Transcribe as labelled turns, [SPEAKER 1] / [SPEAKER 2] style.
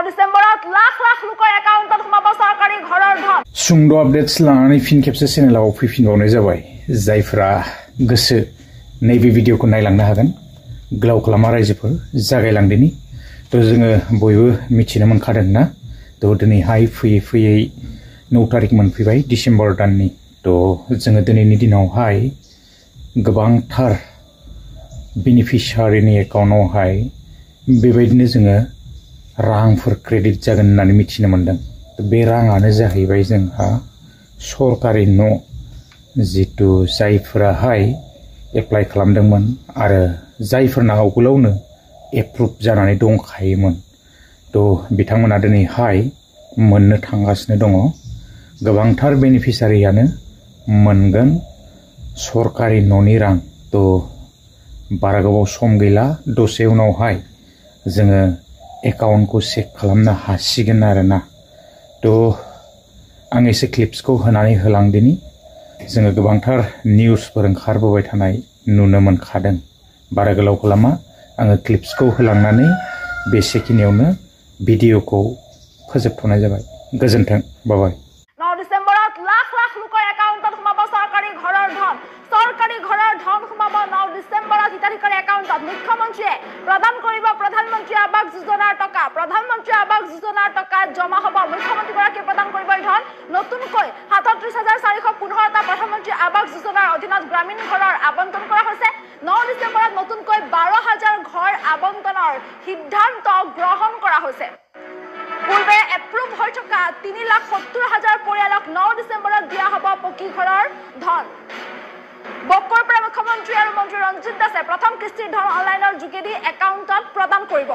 [SPEAKER 1] ডিসেম্বৰত লাখ লাখ লোকৰ একাউণ্টত সোমাব চৰকাৰী ঘৰৰ ধন।
[SPEAKER 2] सुंद' आपडेट्स लानानै फिन खेबसे चेनेलाव फैफिनबावनाय जाबाय। जायफोरा गोसो नैबे भिडिअखौ नायलांनो हागोन। गोलाव खालामा रायजोफोर जागायलांदिनि। थ' जोङो बयबो मिथिनो मोनखादों ना। थ' दिनैहाय फैयै फैयै 9 तारिख मोनफैबाय डिसेम्बर दाननि। थ' जोङो दिनैनि दिनावहाय गोबांथार बेनिफिसियारिनि एकाउन्टआवहाय बेबायदिनो जोङो रांफोर क्रेडिट जागोन होननानै मिथिनो मोनदों। बे राङानो जाहैबाय जोंहा सरकारि न' जितु जायफोराहाय एप्लाइ खालामदोंमोन आरो जायफोरना आवगोलावनो एप्रुभ जानानै दंखायोमोन। थ' बिथांमोना दिनैहाय मोननो थांगासिनो दङ। गोबांथार बेनिफिसियारियानो मोनगोन सरकारि न'नि रां। थ' बारा गोबाव सम गैला, दसे उनावहाय जोङो एकाउन्टखौ चेक खालामनो हासिगोन आरोना। थ' आं एसे क्लिप्सखौ होनानै होलांदिनि। जोङो गोबांथार निउसफोर ओंखारबोबाय थानाय नुनो मोनखादों। बारा गोलाव खालामा, आङो क्लिप्सखौ होलांनानै बेसेखिनियावनो भिडिअखौ फोजोबथ'नाय जाबाय। गोजोन्थों, बाय।
[SPEAKER 1] 9 ডিসেম্বৰত লাখ লাখ লোকৰ একাউণ্টত সোমাব চৰকাৰী ঘৰৰ ধন। চৰকাৰী ঘৰৰ ধন সোমাব 9 ডিসেম্বৰত হিতাধিকাৰী একাউণ্টত। মুখ্যমন্ত্ৰীয়ে প্ৰদান কৰিব প্ৰধানমন্ত্ৰী আৱাস যোজনাৰ টকা। প্ৰধানমন্ত্ৰী আৱাস যোজনাৰ টকা জমা হ'ব। মুখ্যমন্ত্ৰীগৰাকীয়ে প্ৰদান কৰিব এই ধন। নতুনকৈ ৩৭,৪১৫টা প্ৰধানমন্ত্ৰী আৱাস যোজনাৰ অধীনত গ্ৰামীণ ঘৰৰ আবণ্টন কৰা হৈছে। 9 ডিসেম্বৰত নতুনকৈ ১২,০০০ ঘৰ আবণ্টনৰ সিদ্ধান্ত গ্ৰহণ কৰা হৈছে। পূৰ্বে এপ্ৰুভ হৈ থকা ৩,৭০,০০০ পৰিয়ালক 9 ডিসেম্বৰত দিয়া হ'ব পকী ঘৰৰ ধন। বকৰ পৰা মুখ্যমন্ত্ৰী আৰু মন্ত্ৰী ৰঞ্জিত দাসে প্ৰথম কিস্তিৰ ধন অনলাইনৰ যোগেদি একাউণ্টত প্ৰদান কৰিব।